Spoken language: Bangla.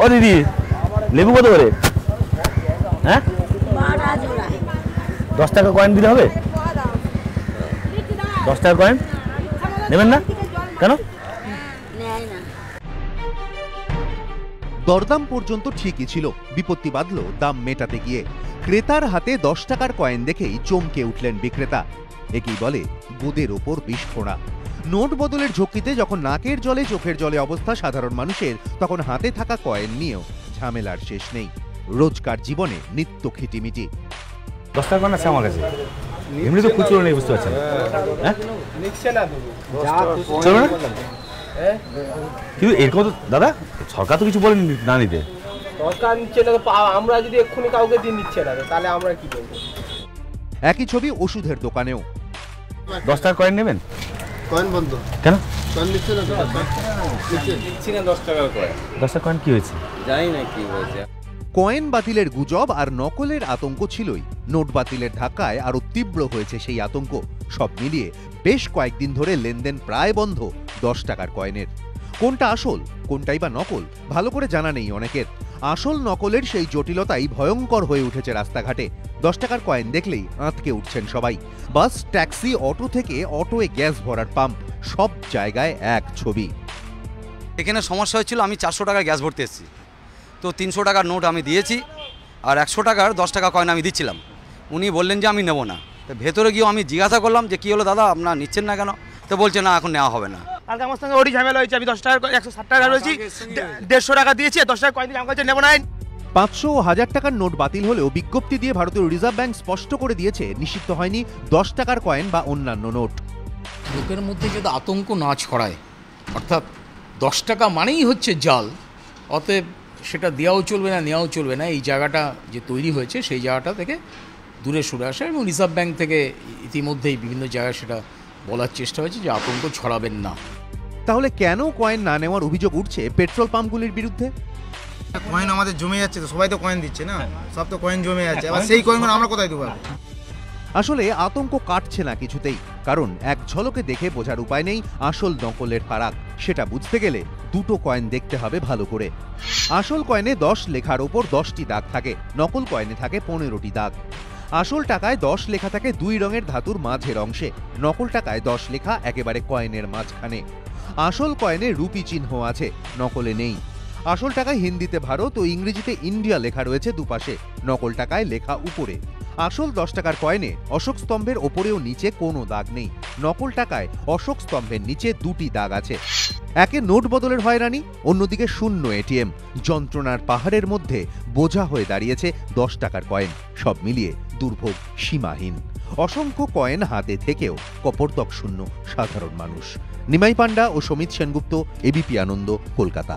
ও দিদি লেবু কত করে? হ্যাঁ 10 টাকা কয়েন দিলে হবে? 10 টাকা কয়েন নেবেন না কেন? দরদাম পর্যন্ত ঠিকই ছিল, বিপত্তি বাঁধল দাম মেটাতে গিয়ে। ক্রেতার হাতে 10 টাকার কয়েন দেখেই চমকে উঠলেন বিক্রেতা। একেই বলে বুদের ওপর বিস্ফোরা। নোট বদলের ঝক্কিতে যখন নাকের জলে চোখের জলে অবস্থা সাধারণ মানুষের, তখন হাতে থাকা কয়েন নিয়েও ঝামেলার শেষ নেই। রোজকার জীবনে নিত্য খিটিমিটি। 10 টাকা কয়েন আছে আমার কাছে, এমনি তো খুচরো নেই, বুঝতে পারছেন? হ্যাঁ চলবে না কিন্তু এরকম তো দাদা সরকার তো কিছু বলেনি না নিতে। সরকার নিচ্ছে না তো, আমরা যদি এক্ষুনি কাউকে দিয়ে নিচ্ছে না তাহলে আমরা কি করবো? একই ছবি ওষুধের দোকানেও। 10 টাকা কয়েন নেবেন? কয়েন বন্ধ কেন? কয়েন নিচ্ছে না তো, নিচ্ছি না 10 টাকার কয়েন। 10 টাকা কয়েন কি হয়েছে? জানি না কি হয়েছে। কয়েন বাতিলের গুজব আর নকলের আতঙ্ক ছিলই, নোট বাতিলের ধাক্কায় আরো তীব্র হয়েছে সেই আতঙ্ক। সব মিলিয়ে বেশ কয়েকদিন ধরে লেনদেন প্রায় বন্ধ 10 টাকার কয়েনের। কোনটা আসল, কোনটাই বা নকল, ভালো করে জানা নেই অনেকের। আসল নকলের সেই জটিলতাই ভয়ঙ্কর হয়ে উঠেছে রাস্তাঘাটে। 10 টাকার কয়েন দেখলেই আঁতকে উঠছেন সবাই। বাস, ট্যাক্সি, অটো থেকে অটোয় গ্যাস ভরার পাম্প, সব জায়গায় এক ছবি। এখানে সমস্যা হচ্ছিল, আমি 400 টাকার গ্যাস ভরতে এসেছি, তো 300 টাকার নোট আমি দিয়েছি, আর 100 টাকার 10 টাকা কয়েন আমি দিচ্ছিলাম। উনি বললেন যে আমি নেব না। তো ভেতরে গিয়েও আমি জিজ্ঞাসা করলাম যে কী হলো দাদা, আপনারা নিচ্ছেন না কেন? তো বলছে না এখন নেওয়া হবে না। কালকে আমার সঙ্গে ওরই ঝামেলা হয়েছে, আমি 10 টাকার 160 টাকা রয়েছি, 150 টাকা দিয়েছি, 10 টাকা কয়েন দিয়ে আমার কাছে নেব না। 500 ও 1000 টাকার নোট বাতিল হলেও বিজ্ঞপ্তি দিয়ে ভারতীয় রিজার্ভ ব্যাংক স্পষ্ট করে দিয়েছে নিষিদ্ধ হয়নি 10 টাকার কয়েন বা অন্যান্য নোট। লোকের মধ্যে যদি আতঙ্ক না ছড়ায়, অর্থাৎ 10 টাকা মানেই হচ্ছে জাল, অতএব সেটা দেওয়াও চলবে না, নেওয়াও চলবে না, এই জায়গাটা যে তৈরি হয়েছে সেই জায়গাটা থেকে দূরে সরে আসে। এবং রিজার্ভ ব্যাংক থেকে ইতিমধ্যেই বিভিন্ন জায়গায় সেটা বলার চেষ্টা হয়েছে যে আতঙ্ক ছড়াবেন না। তাহলে কেন কয়েন না নেওয়ার অভিযোগ উঠছে পেট্রোল পাম্পগুলির বিরুদ্ধে? কয়েন আমাদের জমে যাচ্ছে, তো সবাই তো কয়েন দিচ্ছে না, সব তো কয়েন জমে যাচ্ছে, এবার সেই কয়েনগুলো আমরা কোথায় দেবো? আসলে আতঙ্ক কাটছে না কিছুতেই, কারণ এক ঝলকে দেখে বোঝার উপায় নেই আসল নকলের ফারাক। সেটা বুঝতে গেলে দুটো কয়েন দেখতে হবে ভালো করে। আসল কয়েনে 10 লেখার ওপর 10টি দাগ থাকে, নকল কয়েনে থাকে 15টি দাগ। আসল টাকায় 10 লেখা থাকে 2 রঙের ধাতুর মাঝের অংশে, নকল টাকায় 10 লেখা একেবারে কয়েনের মাঝখানে। আসল কয়েনে রুপি চিহ্ন আছে, নকলে নেই। আসল টাকায় হিন্দিতে ভারত ও ইংরেজিতে ইন্ডিয়া লেখা রয়েছে দুপাশে, নকল টাকায় লেখা উপরে। আসল 10 টাকার কয়েনে অশোক স্তম্ভের ওপরেও নিচে কোনো দাগ নেই, নকল টাকায় অশোক স্তম্ভের নিচে 2টি দাগ আছে। একে নোট বদলের হয়রানি, অন্যদিকে শূন্য এটিএম, যন্ত্রণার পাহাড়ের মধ্যে বোঝা হয়ে দাঁড়িয়েছে 10 টাকার কয়েন। সব মিলিয়ে দুর্ভোগ সীমাহীন। অসংখ্য কয়েন হাতে থেকেও কপর্দক শূন্য সাধারণ মানুষ। নিমাই পান্ডা ও সমিত সেনগুপ্ত, এবিপি আনন্দ, কলকাতা।